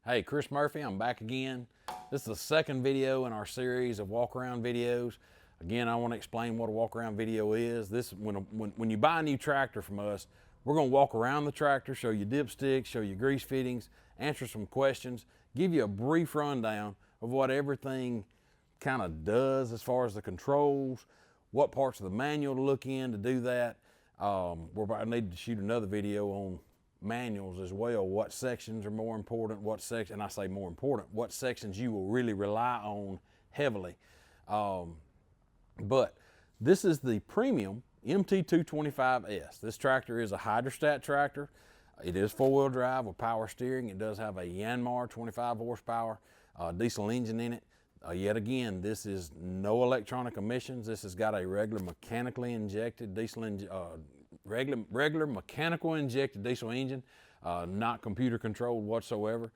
Hey, Chris Murphy, I'm back again. This is the second video in our series of walk around videos. Again, I want to explain what a walk around video is. When you buy a new tractor from us, we're going to walk around the tractor, show you dipsticks, show you grease fittings, answer some questions, give you a brief rundown of what everything kind of does as far as the controls, what parts of the manual to look in to do that. I need to shoot another video on manuals as well, what sections are more important, what sections you will really rely on heavily. But this is the premium MT225S. This tractor is a hydrostat tractor. It is four-wheel drive with power steering. It does have a Yanmar 25 horsepower diesel engine in it. Yet again, this is no electronic emissions. This has got a regular mechanically injected diesel engine, regular mechanical injected diesel engine, not computer controlled whatsoever.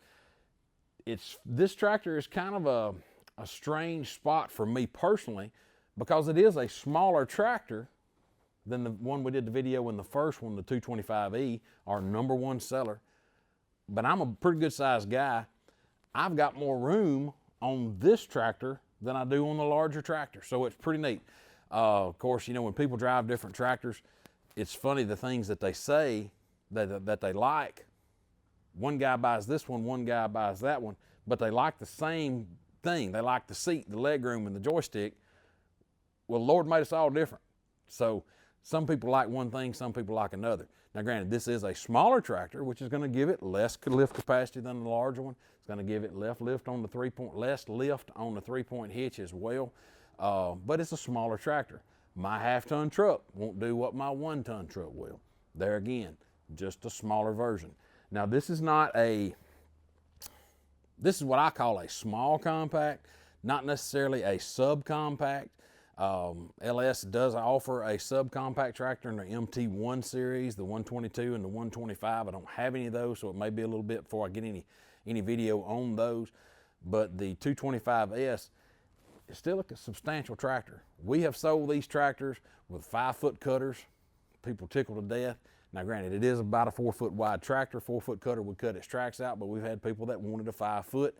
This tractor is kind of a strange spot for me personally, because it is a smaller tractor than the one we did the video in the first one, the 225E, our #1 seller. But I'm a pretty good sized guy. I've got more room on this tractor than I do on the larger tractor, so it's pretty neat. Of course, you know, when people drive different tractors, it's funny the things that they say that they like. One guy buys this one guy buys that one, but they like the same thing. They like the seat, the leg room, and the joystick. Well, Lord made us all different. So some people like one thing, some people like another. Now granted, this is a smaller tractor, which is going to give it less lift capacity than the larger one. It's going to give it less lift on the 3-point hitch as well. But it's a smaller tractor. My half-ton truck won't do what my 1-ton truck will. There again, just a smaller version. Now this is what I call a small compact, not necessarily a subcompact. LS does offer a subcompact tractor in the MT1 series, the 122 and the 125. I don't have any of those, so it may be a little bit before I get any video on those. But the 225S is still a substantial tractor. We have sold these tractors with 5-foot cutters. People tickle to death. Now granted, it is about a 4-foot wide tractor. 4-foot cutter would cut its tracks out, but we've had people that wanted a 5-foot.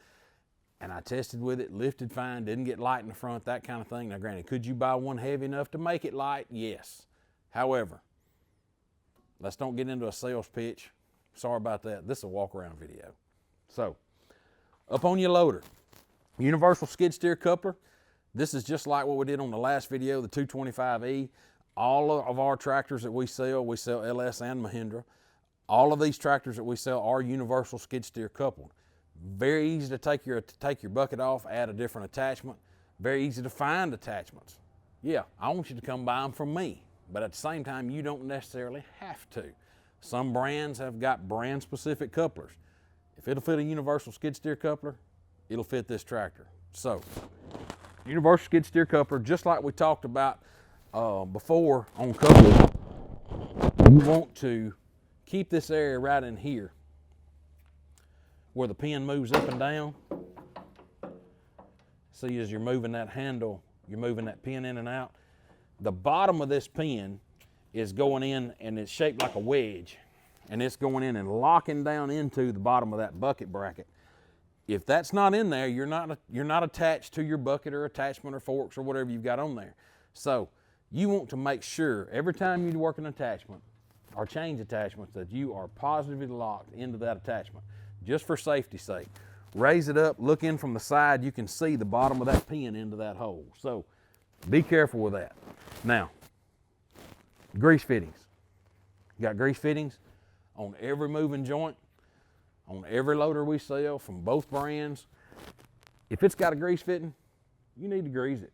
And I tested with it, lifted fine, didn't get light in the front, that kind of thing. Now granted, could you buy one heavy enough to make it light? Yes. However, let's don't get into a sales pitch. Sorry about that. This is a walk around video. So, up on your loader, universal skid steer coupler. This is just like what we did on the last video, the 225E. All of our tractors that we sell LS and Mahindra. All of these tractors that we sell are universal skid steer coupled. Very easy to take your bucket off, add a different attachment. Very easy to find attachments. Yeah, I want you to come buy them from me, but at the same time, you don't necessarily have to. Some brands have got brand specific couplers. If it'll fit a universal skid steer coupler, it'll fit this tractor. So, universal skid steer coupler, just like we talked about before on couplers, you want to keep this area right in here where the pin moves up and down. See, as you're moving that handle, you're moving that pin in and out. The bottom of this pin is going in, and it's shaped like a wedge, and it's going in and locking down into the bottom of that bucket bracket. If that's not in there, you're not attached to your bucket or attachment or forks or whatever you've got on there. So you want to make sure every time you work an attachment or change attachments that you are positively locked into that attachment. Just for safety's sake. Raise it up, look in from the side, you can see the bottom of that pin into that hole. So be careful with that. Now, grease fittings. You got grease fittings on every moving joint, on every loader we sell from both brands. If it's got a grease fitting, you need to grease it.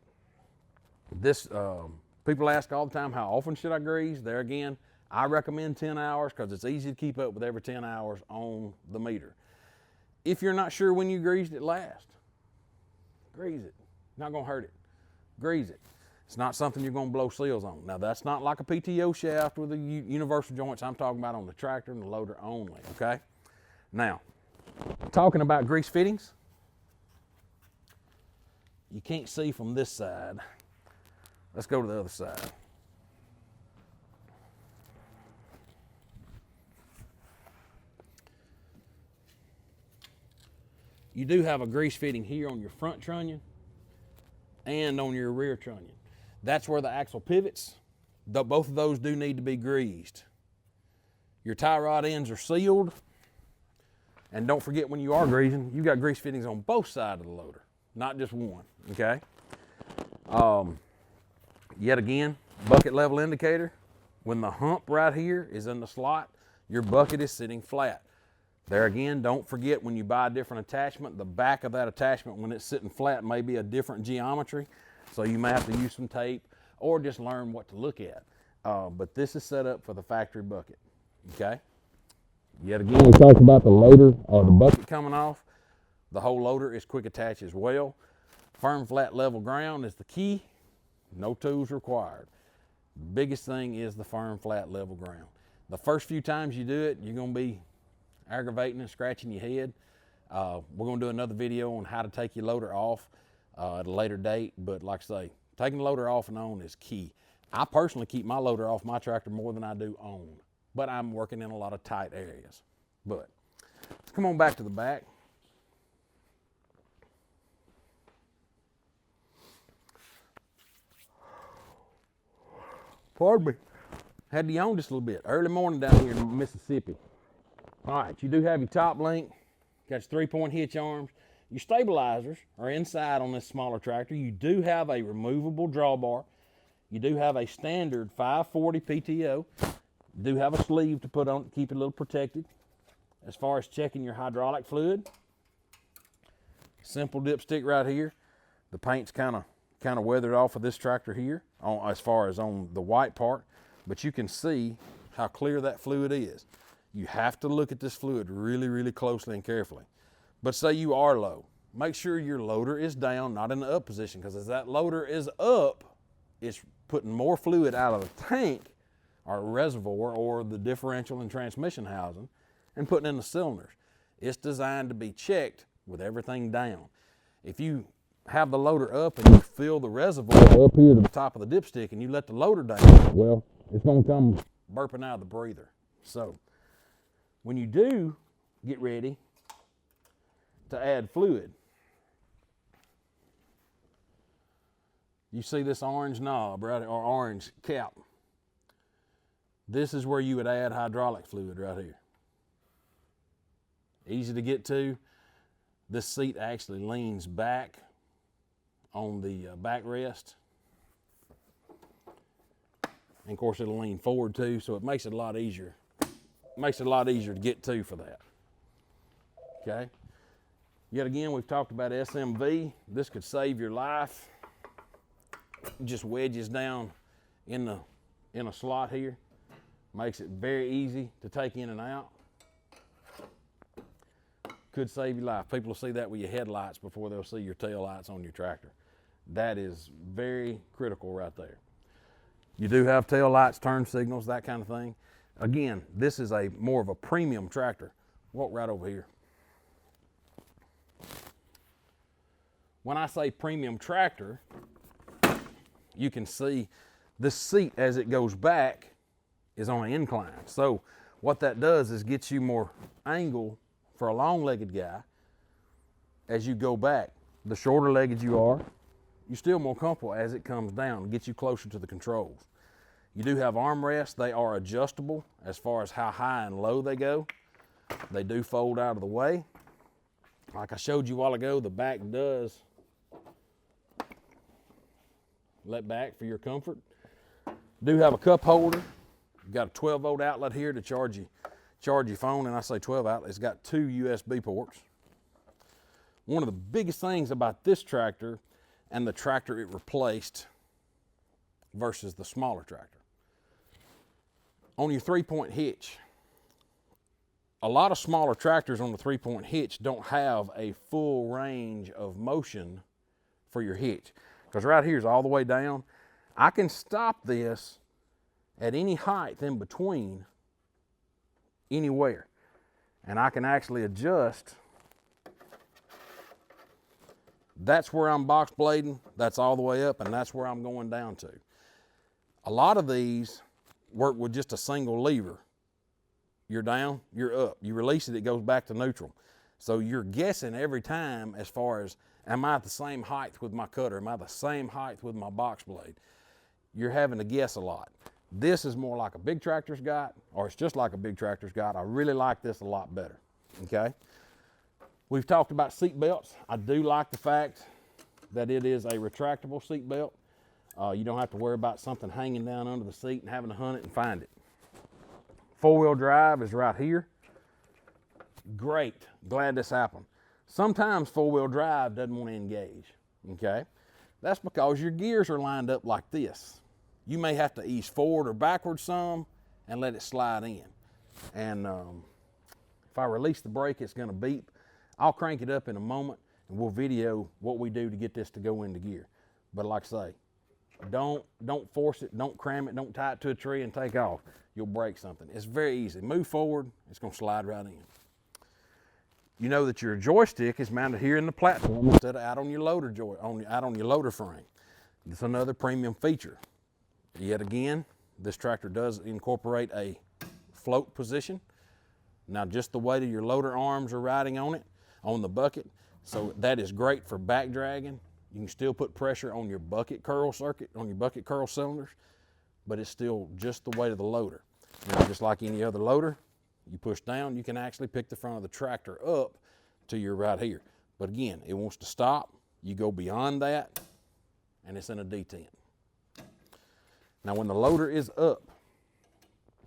People ask all the time, how often should I grease? There again, I recommend 10 hours because it's easy to keep up with every 10 hours on the meter. If you're not sure when you greased it last, grease it. Not gonna hurt it. Grease it. It's not something you're gonna blow seals on. Now that's not like a PTO shaft with the universal joints. I'm talking about on the tractor and the loader only, okay? Now, talking about grease fittings, you can't see from this side. Let's go to the other side. you do have a grease fitting here on your front trunnion and on your rear trunnion. That's where the axle pivots. Both of those do need to be greased. Your tie rod ends are sealed. And don't forget, when you are greasing, you got grease fittings on both sides of the loader, not just one, okay? Yet again, bucket level indicator. When the hump right here is in the slot, your bucket is sitting flat. There again, don't forget, when you buy a different attachment, the back of that attachment, when it's sitting flat, may be a different geometry. So you may have to use some tape or just learn what to look at. But this is set up for the factory bucket, okay? Yet again, we talked about the loader or the bucket coming off. The whole loader is quick attach as well. Firm, flat, level ground is the key. No tools required. Biggest thing is the firm, flat, level ground. The first few times you do it, you're going to be aggravating and scratching your head. We're going to do another video on how to take your loader off at a later date. But like I say, taking the loader off and on is key. I personally keep my loader off my tractor more than I do on, but I'm working in a lot of tight areas. But let's come on back to the back. Pardon me. Had to yawn just a little bit. Early morning down here in Mississippi. All right, you do have your top link. Got your 3-point hitch arms. Your stabilizers are inside on this smaller tractor. You do have a removable drawbar. You do have a standard 540 PTO. You do have a sleeve to put on to keep it a little protected. As far as checking your hydraulic fluid, simple dipstick right here. The paint's kind of weathered off of this tractor here, as far as on the white part, but you can see how clear that fluid is. You have to look at this fluid really, really closely and carefully. But say you are low, make sure your loader is down, not in the up position, because as that loader is up, it's putting more fluid out of the tank or reservoir or the differential and transmission housing and putting in the cylinders. It's designed to be checked with everything down. If you have the loader up and you fill the reservoir up here to the top of the dipstick and you let the loader down, well, it's going to come burping out of the breather. So when you do get ready to add fluid, you see this orange knob, right, or orange cap. This is where you would add hydraulic fluid right here. Easy to get to. This seat actually leans back on the backrest. And of course it'll lean forward too, so it makes it a lot easier. Makes it a lot easier to get to for that. Okay. Yet again, we've talked about SMV. This could save your life. Just wedges down in a slot here. Makes it very easy to take in and out. Could save your life. People will see that with your headlights before they'll see your tail lights on your tractor. That is very critical right there. You do have tail lights, turn signals, that kind of thing. Again, this is more of a premium tractor. Walk right over here. When I say premium tractor, you can see this seat as it goes back is on an incline. So what that does is get you more angle for a long-legged guy as you go back. The shorter legged you are, you're still more comfortable as it comes down and gets you closer to the controls. You do have armrests. They are adjustable as far as how high and low they go. They do fold out of the way. Like I showed you a while ago, the back does let back for your comfort. Do have a cup holder. You've got a 12-volt outlet here to charge your phone, and I say 12 outlet. It's got 2 USB ports. One of the biggest things about this tractor and the tractor it replaced versus the smaller tractor, on your 3-point hitch, a lot of smaller tractors on the 3-point hitch don't have a full range of motion for your hitch. Because right here is all the way down. I can stop this at any height in between anywhere. And I can actually adjust. That's where I'm box blading. That's all the way up, and that's where I'm going down to. A lot of these work with just a single lever. You're down, you're up. You release it, it goes back to neutral. So you're guessing every time as far as, am I the same height with my cutter? Am I the same height with my box blade? You're having to guess a lot. This is more like a big tractor's got, or it's just like a big tractor's got. I really like this a lot better, okay? We've talked about seat belts. I do like the fact that it is a retractable seat belt. You don't have to worry about something hanging down under the seat and having to hunt it and find it. Four-wheel drive is right here. Great, glad this happened. Sometimes four-wheel drive doesn't want to engage, okay? That's because your gears are lined up like this. You may have to ease forward or backwards some and let it slide in. And if I release the brake, it's gonna beep. I'll crank it up in a moment and we'll video what we do to get this to go into gear. But like I say, don't force it, don't cram it, don't tie it to a tree and take off. You'll break something. It's very easy. Move forward, it's gonna slide right in. You know that your joystick is mounted here in the platform instead of out on your loader out on your loader frame. It's another premium feature. Yet again, this tractor does incorporate a float position. Now just the way that your loader arms are riding on it, on the bucket, so that is great for back dragging. You can still put pressure on your bucket curl circuit, on your bucket curl cylinders, but it's still just the weight of the loader. Now just like any other loader, you push down, you can actually pick the front of the tractor up to your right here. But again, it wants to stop, you go beyond that, and it's in a detent. Now when the loader is up,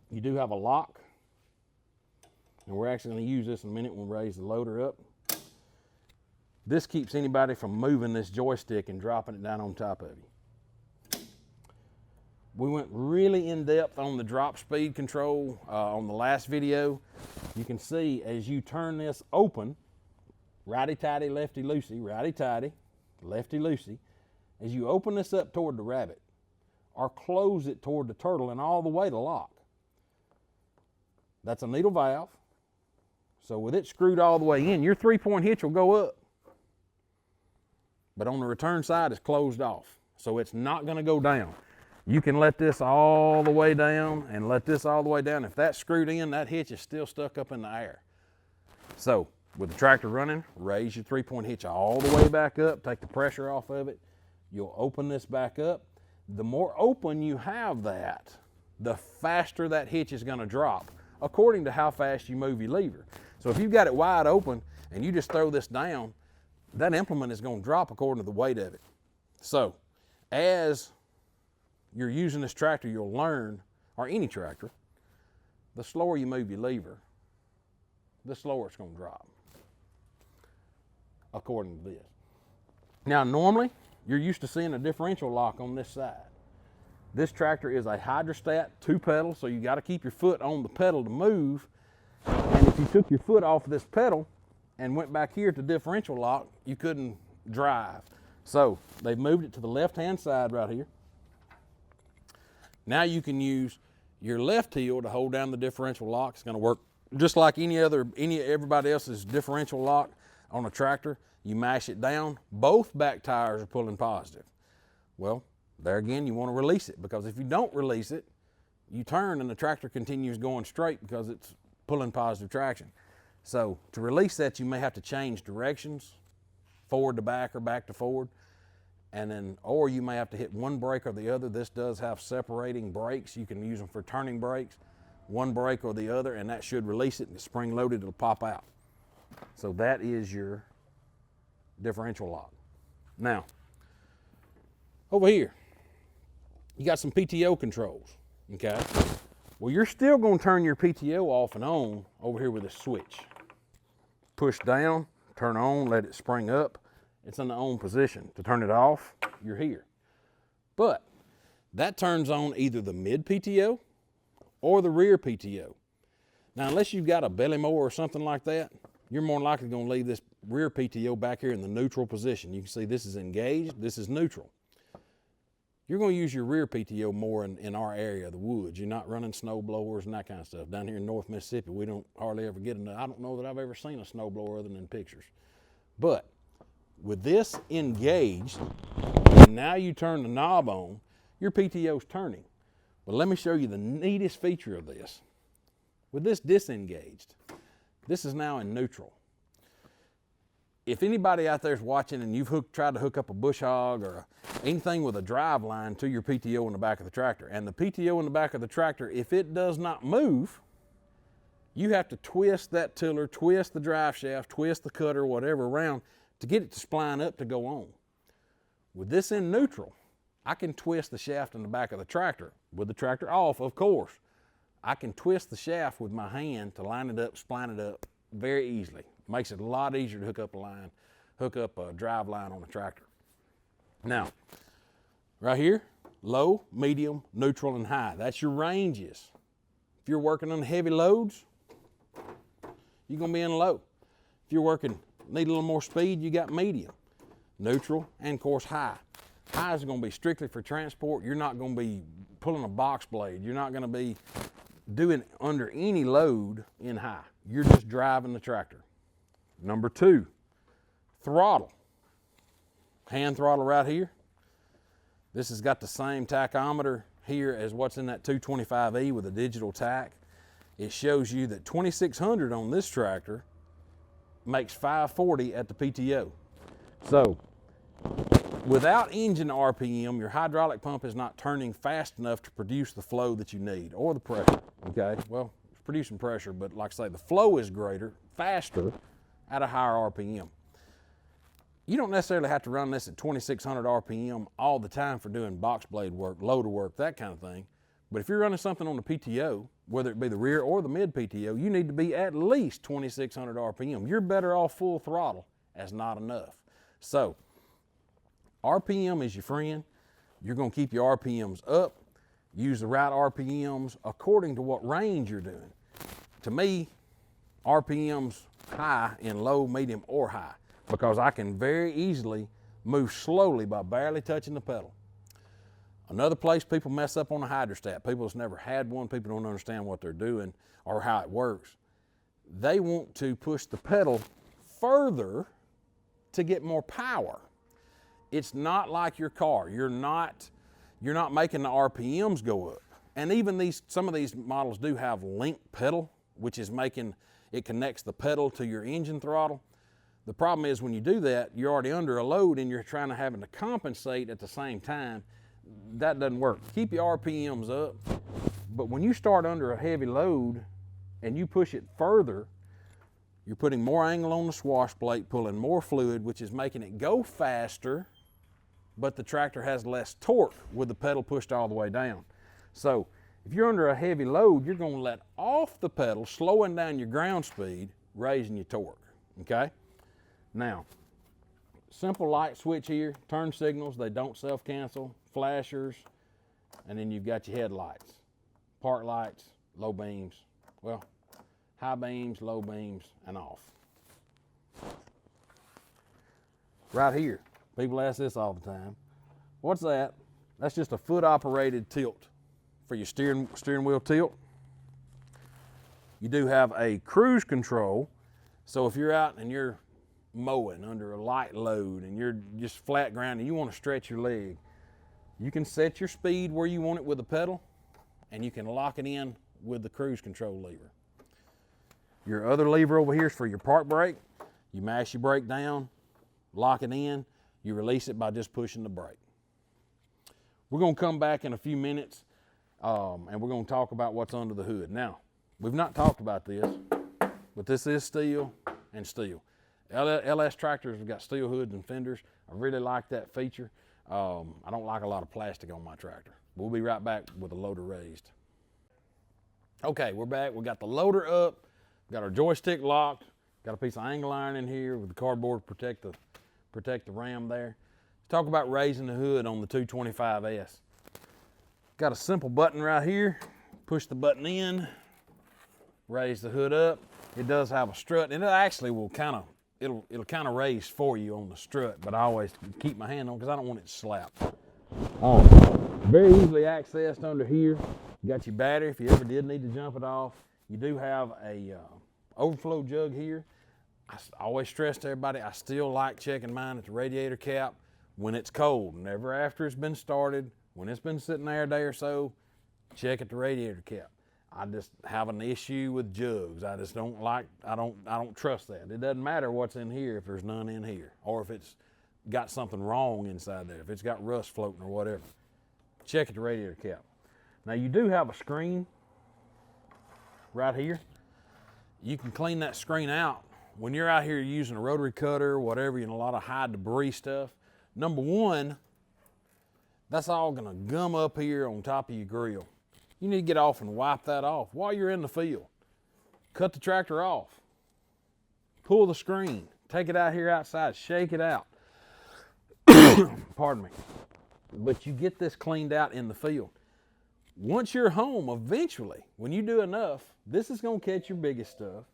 you do have a lock, and we're actually going to use this in a minute when we raise the loader up. This keeps anybody from moving this joystick and dropping it down on top of you. We went really in depth on the drop speed control on the last video. You can see as you turn this open, righty-tighty, lefty-loosey, righty-tighty, lefty-loosey, as you open this up toward the rabbit, or close it toward the turtle and all the way to lock. That's a needle valve. So with it screwed all the way in, your 3-point hitch will go up. But on the return side, it's closed off. So it's not gonna go down. You can let this all the way down and let this all the way down. If that's screwed in, that hitch is still stuck up in the air. So with the tractor running, raise your 3-point hitch all the way back up, take the pressure off of it. You'll open this back up. The more open you have that, the faster that hitch is gonna drop, according to how fast you move your lever. So if you've got it wide open and you just throw this down, that implement is gonna drop according to the weight of it. So as you're using this tractor, you'll learn, or any tractor, the slower you move your lever, the slower it's gonna drop, according to this. Now normally, you're used to seeing a differential lock on this side. This tractor is a hydrostat 2-pedal, so you gotta keep your foot on the pedal to move. And if you took your foot off this pedal and went back here to differential lock, you couldn't drive. So they've moved it to the left-hand side right here. Now you can use your left heel to hold down the differential lock. It's gonna work just like everybody else's differential lock on a tractor. You mash it down, both back tires are pulling positive. Well, there again, you want to release it, because if you don't release it, you turn and the tractor continues going straight because it's pulling positive traction. So to release that, you may have to change directions, forward to back or back to forward, and then, or you may have to hit one brake or the other. This does have separating brakes. You can use them for turning brakes, one brake or the other, and that should release it, and it's spring loaded, it'll pop out. So that is your differential lock. Now, over here, you got some PTO controls, okay? Well, you're still gonna turn your PTO off and on over here with a switch. Push down, turn on, let it spring up. It's in the on position. To turn it off, you're here. But that turns on either the mid PTO or the rear PTO. Now, unless you've got a belly mower or something like that, you're more than likely gonna leave this rear PTO back here in the neutral position. You can see this is engaged, this is neutral. You're gonna use your rear PTO more in our area, the woods. You're not running snow blowers and that kind of stuff. Down here in North Mississippi, we don't hardly ever get I don't know that I've ever seen a snow blower other than in pictures. But with this engaged, and now you turn the knob on, your PTO's turning. But let me show you the neatest feature of this. With this disengaged, this is now in neutral. if anybody out there is watching and you've tried to hook up a bush hog or anything with a drive line to your PTO in the back of the tractor, and the PTO in the back of the tractor, if it does not move, you have to twist that tiller, twist the drive shaft, twist the cutter, whatever around to get it to spline up to go on. With this in neutral, I can twist the shaft in the back of the tractor, with the tractor off, of course. I can twist the shaft with my hand to line it up, spline it up very easily. Makes it a lot easier to hook up a drive line on a tractor. Now, right here, low, medium, neutral, and high. That's your ranges. If you're working on heavy loads, you're gonna be in low. If you're need a little more speed, you got medium, neutral, and of course high. High is gonna be strictly for transport. You're not gonna be pulling a box blade. You're not gonna be doing under any load in high. You're just driving the tractor. Number 2, throttle. Hand throttle right here. This has got the same tachometer here as what's in that 225E with a digital tach. It shows you that 2600 on this tractor makes 540 at the PTO. So, without engine RPM, your hydraulic pump is not turning fast enough to produce the flow that you need, or the pressure, okay? Well, it's producing pressure, but like I say, the flow is greater, faster, at a higher RPM. You don't necessarily have to run this at 2600 RPM all the time for doing box blade work, loader work, that kind of thing. But if you're running something on the PTO, whether it be the rear or the mid PTO, you need to be at least 2600 RPM. You're better off full throttle as not enough. So, RPM is your friend. You're gonna keep your RPMs up, use the right RPMs according to what range you're doing. To me, RPMs high in low, medium, or high, because I can very easily move slowly by barely touching the pedal. Another place people mess up on a hydrostat, people that's never had one, people don't understand what they're doing or how it works. They want to push the pedal further to get more power. It's not like your car. You're not making the RPMs go up. And even some of these models do have link pedal, which is making it connects the pedal to your engine throttle. The problem is when you do that, you're already under a load and you're having to compensate at the same time. That doesn't work. Keep your RPMs up, but when you start under a heavy load and you push it further, you're putting more angle on the swash plate, pulling more fluid, which is making it go faster, but the tractor has less torque with the pedal pushed all the way down. So if you're under a heavy load, you're gonna let off the pedal, slowing down your ground speed, raising your torque, okay? Now, simple light switch here, turn signals, they don't self-cancel, flashers, and then you've got your headlights, park lights, low beams, well, high beams, low beams, and off. Right here, people ask this all the time. What's that? That's just a foot-operated tilt for your steering wheel tilt. You do have a cruise control, so if you're out and you're mowing under a light load and you're just flat ground and you want to stretch your leg, you can set your speed where you want it with the pedal, and you can lock it in with the cruise control lever. Your other lever over here is for your park brake. You mash your brake down, lock it in, you release it by just pushing the brake. We're going to come back in a few minutes and we're going to talk about what's under the hood. Now, we've not talked about this, but this is steel and steel. LS tractors have got steel hoods and fenders. I really like that feature. I don't like a lot of plastic on my tractor. We'll be right back with the loader raised. Okay, we're back. We got the loader up, got our joystick locked, got a piece of angle iron in here with the cardboard to protect the ram there. Let's talk about raising the hood on the 225S. Got a simple button right here. Push the button in, raise the hood up. It does have a strut, and it actually will it'll kind of raise for you on the strut, but I always keep my hand on because I don't want it to slap. Very easily accessed under here. You got your battery if you ever did need to jump it off. You do have a overflow jug here. I always stress to everybody, I still like checking mine at the radiator cap when it's cold. Never after it's been started. When it's been sitting there a day or so, check at the radiator cap. I just have an issue with jugs. I just don't like, I don't trust that. It doesn't matter what's in here if there's none in here, or if it's got something wrong inside there, if it's got rust floating or whatever. Check at the radiator cap. Now you do have a screen right here. You can clean that screen out. When you're out here using a rotary cutter or whatever, a lot of high debris stuff, number one, that's all gonna gum up here on top of your grill. You need to get off and wipe that off while you're in the field. Cut the tractor off. Pull the screen. Take it out here outside. Shake it out. Pardon me. But you get this cleaned out in the field. Once you're home, eventually, when you do enough, this is going to catch your biggest stuff.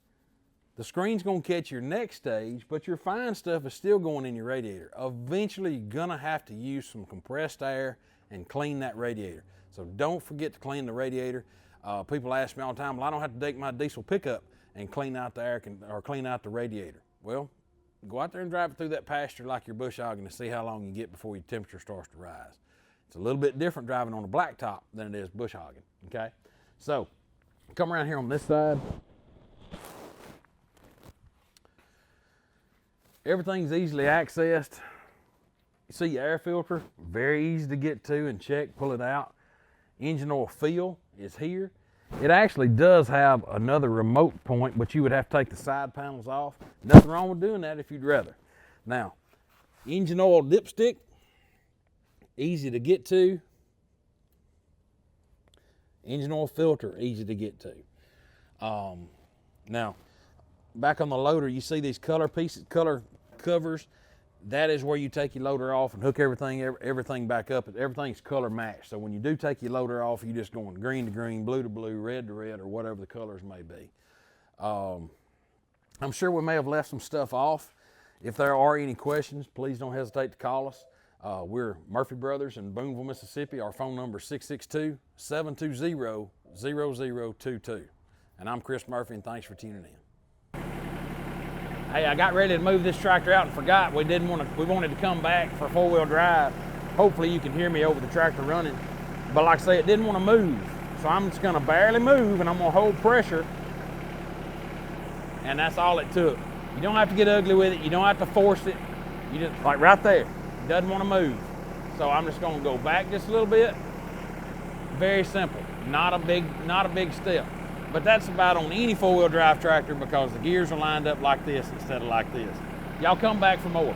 The screen's going to catch your next stage, but your fine stuff is still going in your radiator. Eventually, you're going to have to use some compressed air and clean that radiator. So don't forget to clean the radiator. People ask me all the time, well, I don't have to take my diesel pickup and clean out the air or clean out the radiator. Well, go out there and drive it through that pasture like you're bush hogging to see how long you get before your temperature starts to rise. It's a little bit different driving on a blacktop than it is bush hogging, okay? So, come around here on this side. Everything's easily accessed. You see your air filter, very easy to get to and check, pull it out. Engine oil fill is here. It actually does have another remote point, but you would have to take the side panels off. Nothing wrong with doing that if you'd rather. Now, engine oil dipstick, easy to get to. Engine oil filter, easy to get to. Now, back on the loader, you see these color pieces, color covers. That is where you take your loader off and hook everything back up. Everything's color matched. So when you do take your loader off, you're just going green to green, blue to blue, red to red, or whatever the colors may be. I'm sure we may have left some stuff off. If there are any questions, please don't hesitate to call us. We're Murphy Brothers in Boonville, Mississippi. Our phone number is 662-720-0022. And I'm Chris Murphy, and thanks for tuning in. Hey, I got ready to move this tractor out and forgot we wanted to come back for four-wheel drive. Hopefully you can hear me over the tractor running. But like I say, it didn't want to move. So I'm just gonna barely move and I'm gonna hold pressure. And that's all it took. You don't have to get ugly with it. You don't have to force it. You just, like right there, it doesn't want to move. So I'm just gonna go back just a little bit. Very simple, not a big step. But that's about on any four-wheel drive tractor because the gears are lined up like this instead of like this. Y'all come back for more.